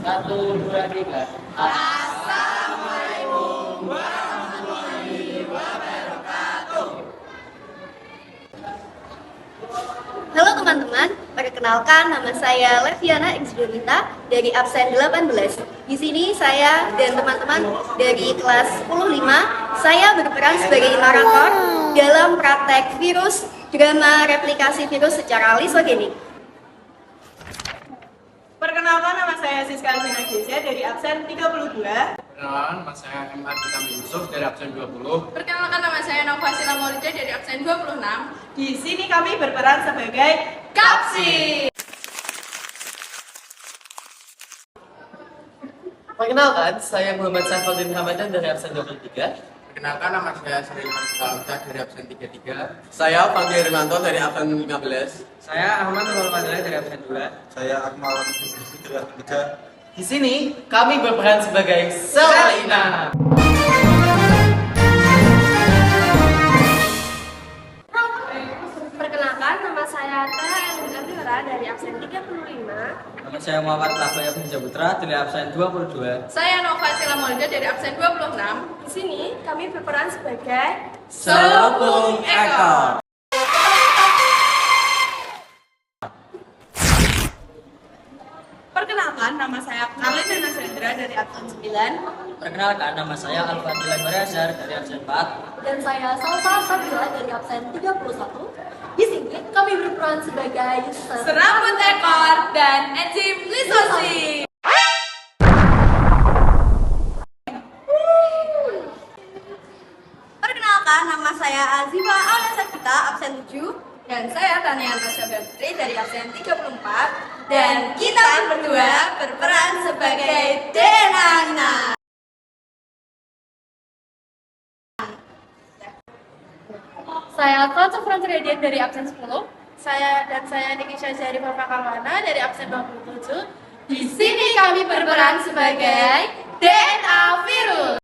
Satu, dua, tiga. Halo teman-teman, perkenalkan nama saya Leviana Exjolita dari absen 18. Di sini saya dan teman-teman dari kelas 10-5, saya berperan sebagai narator dalam praktek virus drama replikasi virus secara lisogenik. Perkenalkan, nama saya Siska Alvina Gesia dari absen 32. Perkenalkan, nama saya M. Ardika Yusuf dari absen 20. Perkenalkan, nama saya Nova Sila Maulida dari absen 26. Di sini kami berperan sebagai Kapsi. Perkenalkan, saya Muhammad Saifuddin Hamadan dari absen 23. Perkenalkan, nama saya Sri Hamzah dari absen 33. Saya Fandi Rimanto dari absen 15. Saya Ahmad Nurul Fadila dari absen 2. Saya Akmal Abidin dari absen 3. Di sini kami berperan sebagai Selina. Perkenalkan, nama saya Tara Elvina Tiara dari absen 35. Nama saya Muhammad Taufik Abdin Japutra dari absen 22. Saya Nova Sila Maulida dari absen 26. Di sini kami berperan sebagai Selopung ekor. Perkenalkan, nama saya Karlin Dana Sendra dari absen 9. Perkenalkan, nama saya Al-Fadila Mariazar dari absen 4. dan saya Salsa Sabila dari absen 31. Di sini kami berperan sebagai Serabut ekor dan enzim lisosi. Perkenalkan, nama saya Azifa Alasakita, absen 7. Dan saya Tania Tasya Fitri dari absen 34. Dan kita berdua berperan sebagai Denana. Saya Kota Fransredian dari absen 10. Saya Niki Syazari Farmakamana dari absen 27. Di sini kami berperan sebagai DNA virus.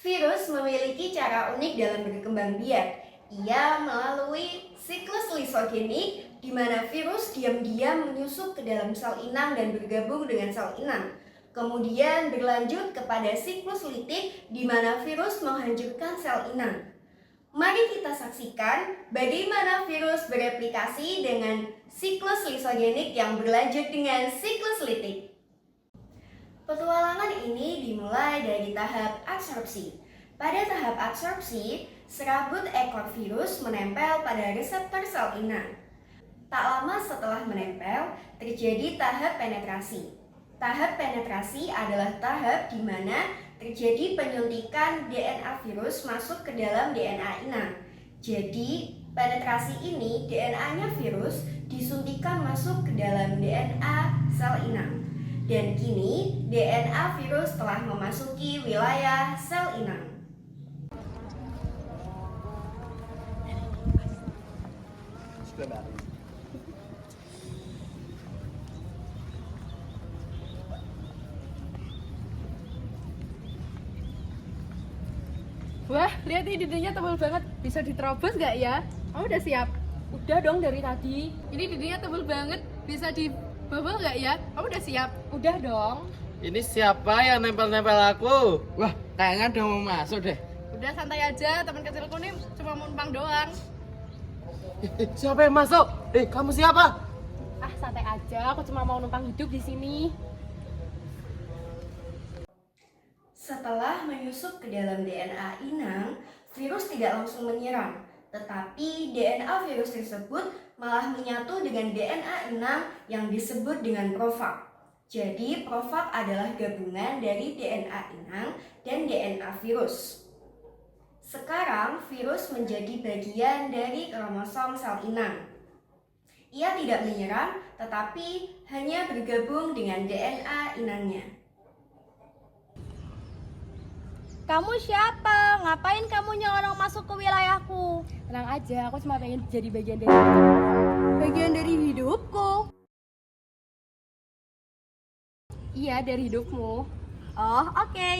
Virus memiliki cara unik dalam berkembang biak. Ia melalui siklus lisogenik, di mana virus diam-diam menyusup ke dalam sel inang dan bergabung dengan sel inang. Kemudian berlanjut kepada siklus litik, di mana virus menghancurkan sel inang. Mari kita saksikan bagaimana virus bereplikasi dengan siklus lisogenik yang berlanjut dengan siklus litik. Petualangan ini dimulai dari tahap adsorpsi. Pada tahap adsorpsi, serabut ekor virus menempel pada reseptor sel inang. Tak lama setelah menempel, terjadi tahap penetrasi. Tahap penetrasi adalah tahap di mana terjadi penyuntikan DNA virus masuk ke dalam DNA inang. Jadi, penetrasi ini DNA-nya virus disuntikan masuk ke dalam DNA sel inang. Dan kini DNA virus telah memasuki wilayah sel inang. Wah, lihat ini dindingnya tebal banget. Bisa diterobos nggak ya? Kamu udah siap? Udah dong dari tadi. Ini dindingnya tebal banget. Bisa dibobol nggak ya? Kamu udah siap? Udah dong. Ini siapa yang nempel-nempel aku? Wah, kayaknya udah mau masuk deh. Udah santai aja, teman kecilku nih cuma mau numpang doang. Siapa yang masuk? Kamu siapa? Ah, santai aja. Aku cuma mau numpang hidup di sini. Setelah menyusup ke dalam DNA inang, virus tidak langsung menyerang, tetapi DNA virus tersebut malah menyatu dengan DNA inang yang disebut dengan profag. Jadi, profag adalah gabungan dari DNA inang dan DNA virus. Sekarang, virus menjadi bagian dari kromosom sel inang. Ia tidak menyerang, tetapi hanya bergabung dengan DNA inangnya. Kamu siapa? Ngapain kamu nyelonong masuk ke wilayahku? Tenang aja, aku cuma pengen jadi bagian dari hidupku. Iya, dari hidupmu. Oh, oke.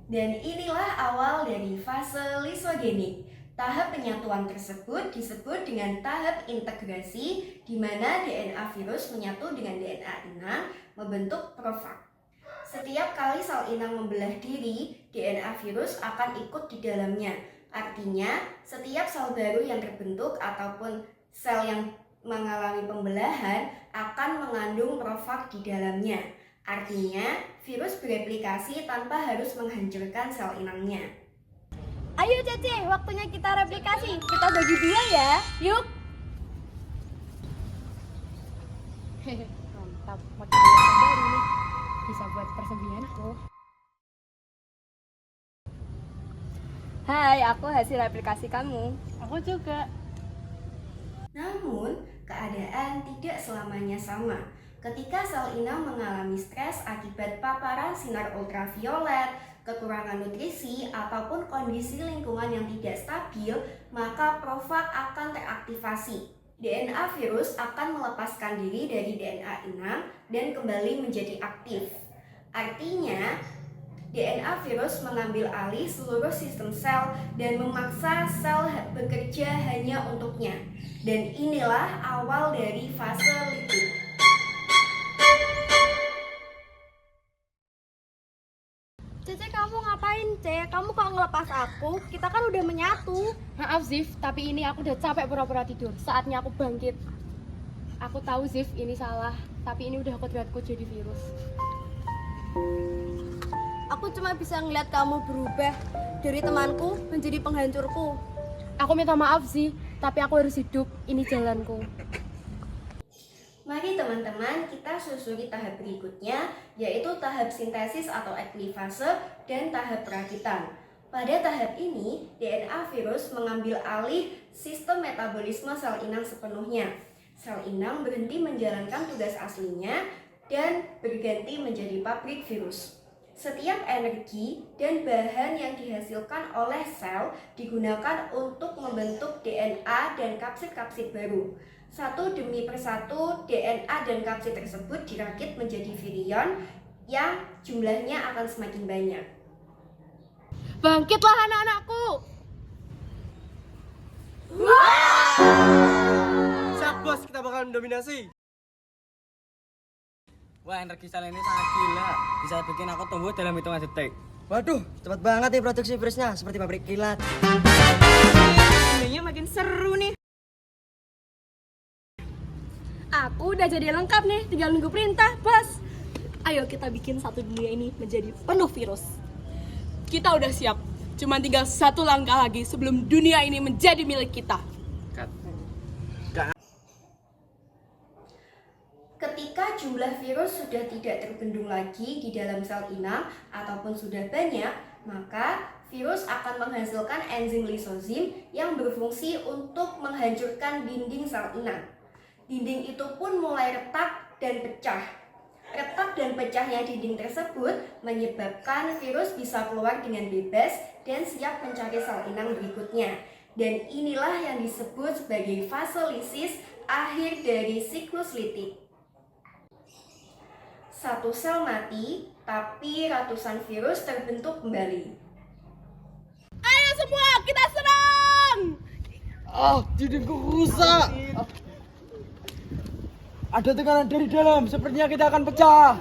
Dan inilah awal dari fase lisogenik. Tahap penyatuan tersebut disebut dengan tahap integrasi, di mana DNA virus menyatu dengan DNA inang membentuk profag. Setiap kali sel inang membelah diri, DNA virus akan ikut di dalamnya. Artinya, setiap sel baru yang terbentuk ataupun sel yang mengalami pembelahan akan mengandung profag di dalamnya. Artinya, virus bereplikasi tanpa harus menghancurkan sel inangnya. Ayo Cece, waktunya kita replikasi. Kita bagi dua ya. Yuk. Mantap, makin banyak baru nih. Bisa buat persembunyianku. Hai, aku hasil replikasi kamu. Aku juga. Namun, keadaan tidak selamanya sama. Ketika sel inang mengalami stres akibat paparan sinar ultraviolet, kekurangan nutrisi, ataupun kondisi lingkungan yang tidak stabil, maka profag akan teraktivasi. DNA virus akan melepaskan diri dari DNA inang dan kembali menjadi aktif. Artinya, DNA virus mengambil alih seluruh sistem sel dan memaksa sel bekerja hanya untuknya. Dan inilah awal dari fase lipid. Cece, kamu ngapain, Ce? Kamu kok ngelepas aku? Kita kan udah menyatu. Maaf Zif, tapi ini aku udah capek pura-pura tidur. Saatnya aku bangkit. Aku tahu Zif, ini salah. Tapi ini udah kodratku jadi virus. Aku cuma bisa ngeliat kamu berubah dari temanku menjadi penghancurku. Aku minta maaf sih, tapi aku harus hidup. Ini jalanku. Mari teman-teman kita susuri tahap berikutnya, yaitu tahap sintesis atau eklifase dan tahap perakitan. Pada tahap ini, DNA virus mengambil alih sistem metabolisme sel inang sepenuhnya. Sel inang berhenti menjalankan tugas aslinya dan berganti menjadi pabrik virus. Setiap energi dan bahan yang dihasilkan oleh sel digunakan untuk membentuk DNA dan kapsid-kapsid baru. Satu demi persatu, DNA dan kapsid tersebut dirakit menjadi virion yang jumlahnya akan semakin banyak. Bangkitlah anak-anakku! Siap bos, kita bakal mendominasi. Wah, energi sel ini sangat gila. Bisa bikin aku tumbuh dalam hitungan detik. Waduh, cepat banget nih produksi virusnya, seperti pabrik kilat. Dunianya makin seru nih. Aku udah jadi lengkap nih, tinggal nunggu perintah, bos. Ayo kita bikin satu dunia ini menjadi penuh virus. Kita udah siap. Cuma tinggal satu langkah lagi sebelum dunia ini menjadi milik kita. Ketika jumlah virus sudah tidak terbendung lagi di dalam sel inang ataupun sudah banyak, maka virus akan menghasilkan enzim lisozim yang berfungsi untuk menghancurkan dinding sel inang. Dinding itu pun mulai retak dan pecah. Retak dan pecahnya dinding tersebut menyebabkan virus bisa keluar dengan bebas dan siap mencari sel inang berikutnya. Dan inilah yang disebut sebagai fase lisis, akhir dari siklus litik. Satu sel mati, tapi ratusan virus terbentuk kembali. Ayo semua, kita serang! Dindingku rusak. Ada tekanan dari dalam, sepertinya kita akan pecah.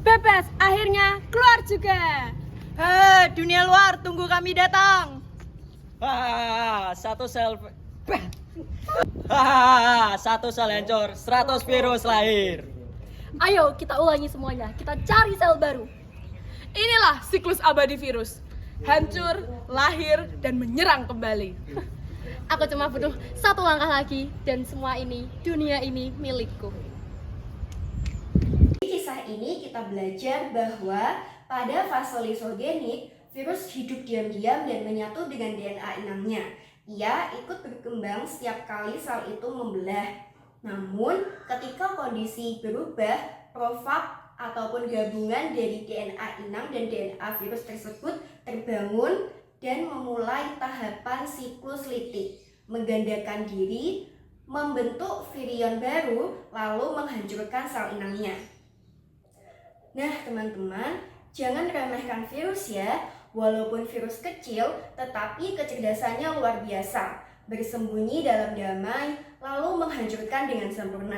Bebas, akhirnya keluar juga. Hei, dunia luar, tunggu kami datang. Satu sel satu sel hancur, 100 virus lahir. Ayo kita ulangi semuanya. Kita cari sel baru. Inilah siklus abadi virus. Hancur, lahir, dan menyerang kembali. Aku cuma butuh satu langkah lagi dan semua ini, dunia ini milikku. Di kisah ini kita belajar bahwa pada fase lisogenik, virus hidup diam-diam dan menyatu dengan DNA inangnya. Ia ikut berkembang setiap kali sel itu membelah. Namun, ketika kondisi berubah, profag ataupun gabungan dari DNA inang dan DNA virus tersebut terbangun dan memulai tahapan siklus litik, menggandakan diri, membentuk virion baru, lalu menghancurkan sel inangnya. Nah teman-teman, jangan remehkan virus ya. Walaupun virus kecil, tetapi kecerdasannya luar biasa, bersembunyi dalam damai, lalu menghancurkan dengan sempurna.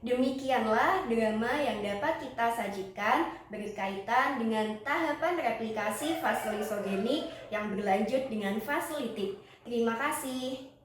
Demikianlah drama yang dapat kita sajikan berkaitan dengan tahapan replikasi fase lisogenik yang berlanjut dengan fase litik. Terima kasih.